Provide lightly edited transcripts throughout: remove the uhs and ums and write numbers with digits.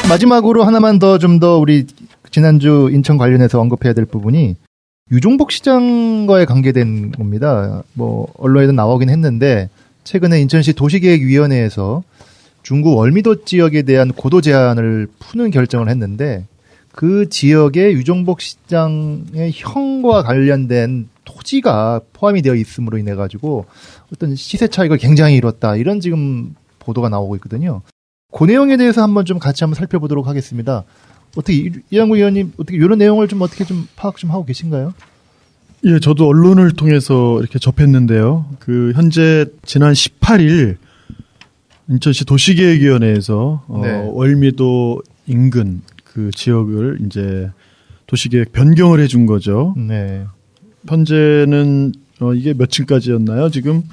마지막으로 하나만 더 좀 더 우리 지난주 인천 관련해서 언급해야 될 부분이 유종복 시장과의 관계된 겁니다. 뭐 언론에도 나오긴 했는데 최근에 인천시 도시계획위원회에서 중구 월미도 지역에 대한 고도 제한을 푸는 결정을 했는데 그 지역에 유종복 시장의 형과 관련된 토지가 포함이 되어 있음으로 인해 가지고 어떤 시세 차익을 굉장히 이뤘다 이런 지금 보도가 나오고 있거든요. 그 내용에 대해서 한번 좀 같이 한번 살펴보도록 하겠습니다. 어떻게 이양구 의원님 어떻게 이런 내용을 좀 어떻게 좀 파악 좀 하고 계신가요? 예, 저도 언론을 통해서 이렇게 접했는데요. 그 현재 지난 18일 인천시 도시계획위원회에서 네. 월미도 인근 그 지역을 이제 도시계획 변경을 해준 거죠. 네. 현재는 이게 몇 층까지였나요? 지금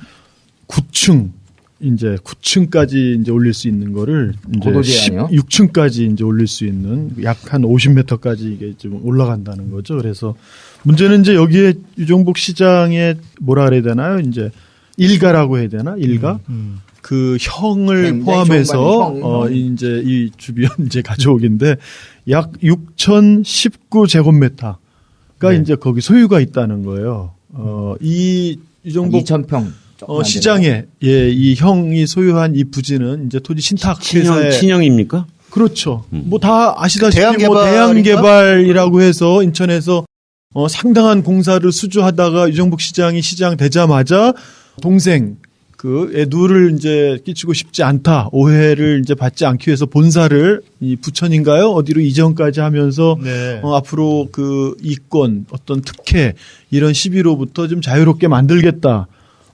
9층. 이제 9층까지 이제 올릴 수 있는 거를 이제 고도 제한이요? 16층까지 이제 올릴 수 있는 약 한 50m까지 이게 좀 올라간다는 거죠. 그래서 문제는 이제 여기에 유종복 시장의 뭐라 그래야 되나요? 이제 일가라고 해야 되나? 일가? 그 형을 포함해서 이제 이 주변 이제 가족인데 약 6,019제곱미터가 네. 이제 거기 소유가 있다는 거예요. 이 유종복 2,000평. 시장에 이 형이 소유한 이 부지는 이제 토지 신탁회사의 친형입니까? 그렇죠. 뭐 다 아시다시피 대양개발인가? 대양개발이라고 해서 인천에서 상당한 공사를 수주하다가 유종복 시장이 시장 되자마자 동생 그 누를 이제 끼치고 싶지 않다 오해를 이제 받지 않기 위해서 본사를 이 부천인가요 어디로 이전까지 하면서 네. 앞으로 그 이권 어떤 특혜 이런 시비로부터 좀 자유롭게 만들겠다.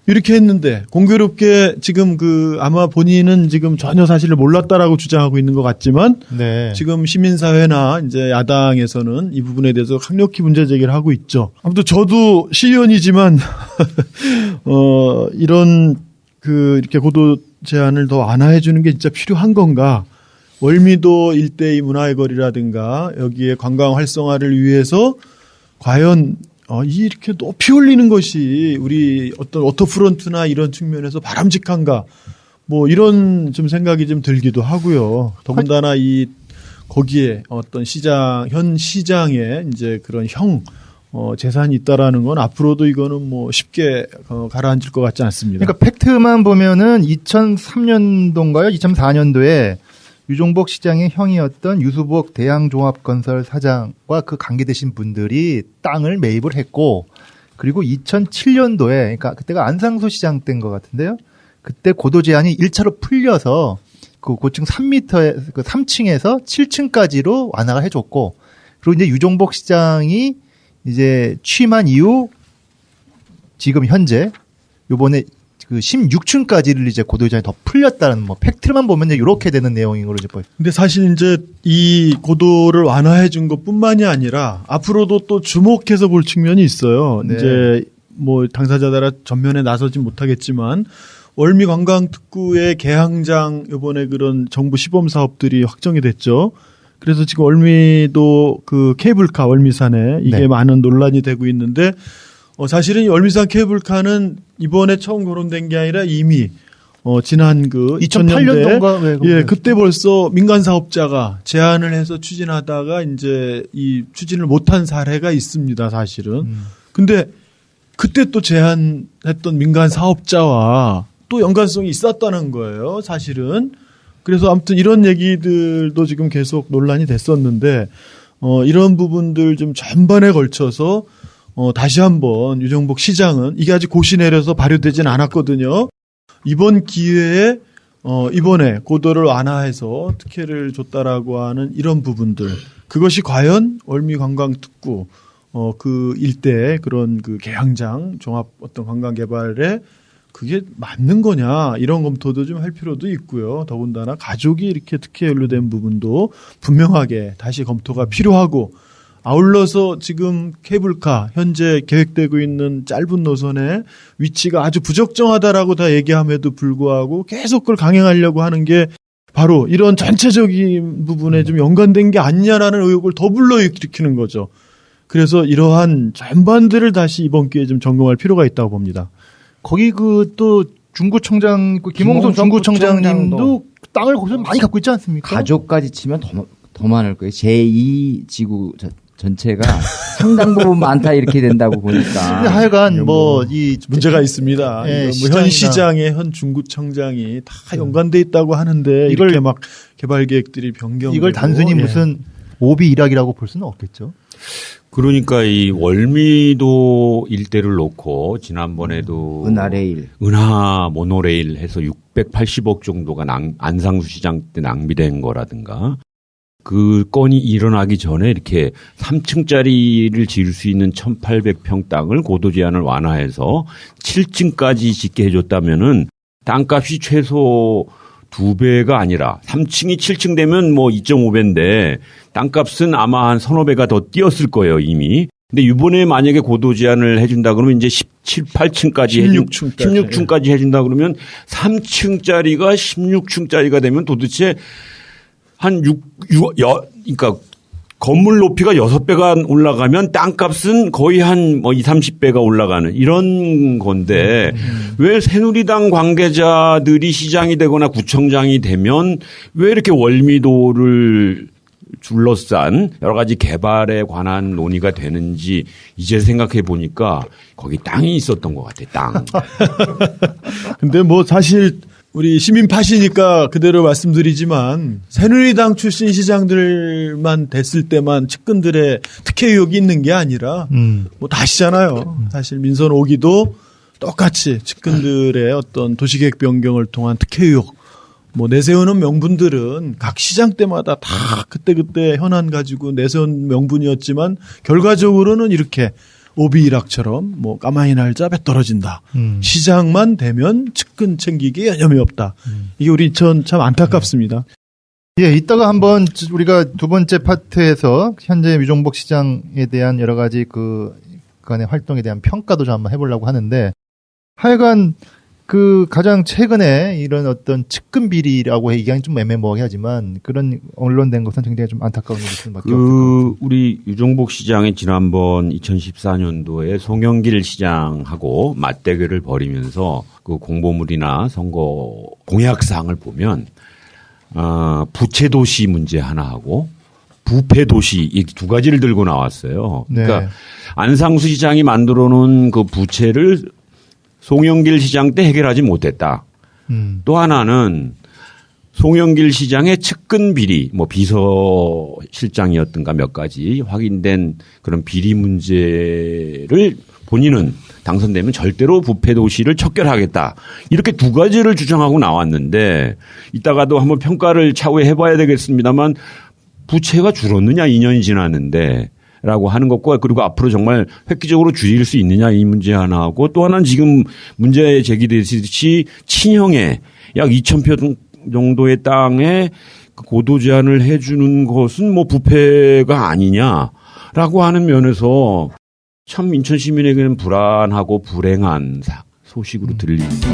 이렇게 했는데 공교롭게 지금 그 아마 본인은 지금 전혀 사실을 몰랐다라고 주장하고 있는 것 같지만 네. 지금 시민사회나 이제 야당에서는 이 부분에 대해서 강력히 문제 제기를 하고 있죠. 아무튼 저도 시의원이지만 이런 그 이렇게 고도 제한을 더 완화해 주는 게 진짜 필요한 건가? 월미도 일대의 문화의 거리라든가 여기에 관광 활성화를 위해서 과연 이렇게 높이 올리는 것이 우리 어떤 워터프론트나 이런 측면에서 바람직한가? 뭐 이런 좀 생각이 좀 들기도 하고요. 더군다나 거기에 어떤 현 시장에 이제 그런 재산이 있다라는 건 앞으로도 이거는 뭐 쉽게 가라앉을 것 같지 않습니다. 그러니까 팩트만 보면은 2003년도인가요? 2004년도에 유종복 시장의 형이었던 유수복 대양종합건설 사장과 그 관계되신 분들이 땅을 매입을 했고, 그리고 2007년도에, 그러니까 그때가 안상수 시장 때인 것 같은데요. 그때 고도 제한이 1차로 풀려서 그 고층 3m에, 그 3층에서 7층까지로 완화가 해줬고, 그리고 이제 유종복 시장이 이제 취임한 이후 지금 현재 요번에 그 16층까지를 이제 고도 제한이 더 풀렸다는 뭐 팩트만 보면 이렇게 되는 내용인 걸로 이제 보여요. 근데 사실 이제 이 고도를 완화해 준 것뿐만이 아니라 앞으로도 또 주목해서 볼 측면이 있어요. 네. 이제 뭐 당사자들아 전면에 나서지 못하겠지만 월미 관광특구의 개항장 요번에 그런 정부 시범 사업들이 확정이 됐죠. 그래서 지금 월미도 그 케이블카 월미산에 이게 네. 많은 논란이 되고 있는데 사실은 이 월미산 케이블카는 이번에 처음 거론된 게 아니라 이미 지난 그 2008년도인가 예, 그때 벌써 민간 사업자가 제안을 해서 추진하다가 이제 이 추진을 못한 사례가 있습니다, 사실은. 근데 그때 또 제안했던 민간 사업자와 또 연관성이 있었다는 거예요, 사실은. 그래서 아무튼 이런 얘기들도 지금 계속 논란이 됐었는데 이런 부분들 좀 전반에 걸쳐서 다시 한번 유종복 시장은 이게 아직 고시 내려서 발효되진 않았거든요. 이번 기회에 이번에 고도를 완화해서 특혜를 줬다라고 하는 이런 부분들 그것이 과연 월미 관광특구 그 일대의 그런 그 개항장 종합 어떤 관광 개발에 그게 맞는 거냐 이런 검토도 좀 할 필요도 있고요. 더군다나 가족이 이렇게 특혜 연루된 부분도 분명하게 다시 검토가 필요하고 아울러서 지금 케이블카 현재 계획되고 있는 짧은 노선의 위치가 아주 부적정하다라고 다 얘기함에도 불구하고 계속 그걸 강행하려고 하는 게 바로 이런 전체적인 부분에 좀 연관된 게 아니냐라는 의혹을 더 불러일으키는 거죠. 그래서 이러한 전반들을 다시 이번 기회에 좀 점검할 필요가 있다고 봅니다. 거기 그 또 중구청장 김홍선 중구청장님도 땅을 거기서 많이 갖고 있지 않습니까? 가족까지 치면 더 많을 거예요. 제2지구 전체가 상당 부분 많다 이렇게 된다고 보니까. 근데 하여간 뭐 이 문제가 있습니다. 예, 현 시장에 현 중구청장이 다 연관돼 있다고 하는데 이걸 이렇게 막 개발 계획들이 변경. 이걸 단순히 무슨 오비 일학이라고 볼 수는 없겠죠. 그러니까 이 월미도 일대를 놓고 지난번에도 은하 모노레일 해서 680억 정도가 안상수 시장 때 낭비된 거라든가 그 건이 일어나기 전에 이렇게 3층짜리를 지을 수 있는 1,800평 땅을 고도 제한을 완화해서 7층까지 짓게 해줬다면은 땅값이 최소 2배가 아니라 3층이 7층 되면 뭐 2.5배인데 땅값은 아마 한 서너 배가 더 뛰었을 거예요, 이미. 근데 이번에 만약에 고도 제한을 해준다 그러면 이제 17, 8층까지 16층까지 해준다 그러면 3층짜리가 16층짜리가 되면 도대체 한 그러니까 건물 높이가 6배가 올라가면 땅값은 거의 한 뭐 20, 30배가 올라가는 이런 건데 왜 새누리당 관계자들이 시장이 되거나 구청장이 되면 왜 이렇게 월미도를 둘러싼 여러 가지 개발에 관한 논의가 되는지 이제 생각해 보니까 거기 땅이 있었던 것 같아요. 땅. 근데 뭐 사실 우리 시민파시니까 그대로 말씀드리지만 새누리당 출신 시장들만 됐을 때만 측근들의 특혜 의혹이 있는 게 아니라 뭐 다시잖아요. 사실 민선 5기도 똑같이 측근들의 어떤 도시계획 변경을 통한 특혜 의혹 뭐 내세우는 명분들은 각 시장 때마다 다 그때그때 현안 가지고 내세운 명분이었지만 결과적으로는 이렇게 오비일학처럼 뭐 까마귀 날자 배 떨어진다. 시장만 되면 측근 챙기기에 여념이 없다. 이게 우리 인천 참 안타깝습니다. 예, 이따가 한번 우리가 두 번째 파트에서 현재 유종복 시장에 대한 여러 가지 그간의 활동에 대한 평가도 좀 한번 해보려고 하는데 하여간 그 가장 최근에 이런 어떤 측근 비리라고 얘기하기 좀 애매모호하게 하지만 그런 언론된 것은 굉장히 좀 안타까운 일일 수밖에 없고 우리 유종복 시장이 지난번 2014년도에 송영길 시장하고 맞대결을 벌이면서 그 공보물이나 선거 공약사항을 보면 부채 도시 문제 하나하고 부패 도시 이 두 가지를 들고 나왔어요. 그러니까 네. 안상수 시장이 만들어 놓은 그 부채를 송영길 시장 때 해결하지 못했다. 또 하나는 송영길 시장의 측근 비리, 뭐 비서실장이었던가 몇 가지 확인된 그런 비리 문제를 본인은 당선되면 절대로 부패 도시를 척결하겠다. 이렇게 두 가지를 주장하고 나왔는데 이따가도 한번 평가를 차후에 해봐야 되겠습니다만 부채가 줄었느냐 2년이 지났는데 라고 하는 것과 그리고 앞으로 정말 획기적으로 줄일 수 있느냐 이 문제 하나하고 또 하나는 지금 문제 제기되듯이 친형에 약 2,000평 정도의 땅에 고도 제한을 해 주는 것은 뭐 부패가 아니냐라고 하는 면에서 참 인천 시민에게는 불안하고 불행한 소식으로 들립니다.